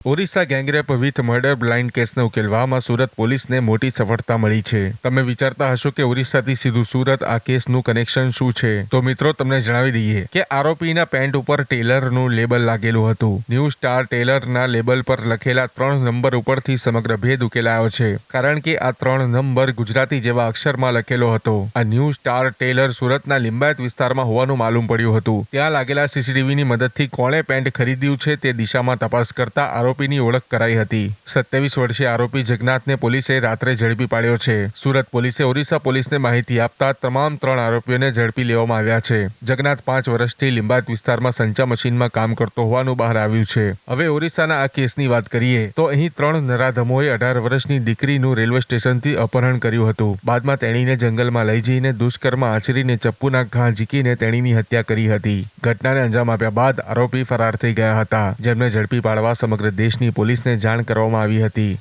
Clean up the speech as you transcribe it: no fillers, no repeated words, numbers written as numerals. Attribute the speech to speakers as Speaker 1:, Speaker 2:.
Speaker 1: Orissa gangrape with murder blind કેસને ઉકેલવામાં સુરત પોલીસને મોટી સફળતા મળી છે. તમે વિચારતા હશો કે ઓરિસ્સાથી સીધું સુરત, આ કેસનું કનેક્શન શું છે? તો મિત્રો તમને જણાવી દઈએ કે આરોપીના પેન્ટ ઉપર ટેલરનું લેબલ લાગેલું હતું. ન્યૂ સ્ટાર ટેલરના લેબલ પર લખેલા 3 નંબર ઉપરથી સમગ્ર ભેદ ઉકેલાયો છે, કારણ કે આ 3 નંબર ગુજરાતી જેવા અક્ષરમાં લખેલો હતો. આ ન્યૂ સ્ટાર ટેલર સુરતના લિંબાયત વિસ્તારમાં હોવાનું માલુમ પડ્યું હતું. ત્યાં લાગેલા સીસીટીવીની મદદથી કોણે પેન્ટ ખરીદ્યું છે તે દિશામાં તપાસ કરતા આરોપીની ઓળખ કરાઈ હતી. 27 વર્ષીય આરોપી જગન્નાથને પોલીસે રાત્રે ઝડપી પાડ્યો છે. સુરત પોલીસે ઓરિસ્સા પોલીસને માહિતી આપતા તમામ 3 આરોપીઓને ઝડપી લેવામાં આવ્યા છે. જગન્નાથ 5 વર્ષથી લિંબાયત વિસ્તારમાં સંચા મશીનમાં કામ કરતો હોવાનું બહાર આવ્યું છે. હવે ઓરિસ્સાના આ કેસની વાત કરીએ તો અહીં 3 નરાધમોએ 18 વર્ષની દીકરીનું રેલવે સ્ટેશનથી અપહરણ કર્યું હતું. બાદમાં તેણીને જંગલમાં લઈ જઈને દુષ્કર્મ આચરીને ચપ્પુના ઘા ઝીકીને તેણીની હત્યા કરી હતી. ઘટનાને અંજામ આપ્યા બાદ આરોપી ફરાર થઈ ગયા હતા, જેમને ઝડપી પાડવા સમગ્ર દેશની પોલીસને જાણ કરવામાં આવી હતી.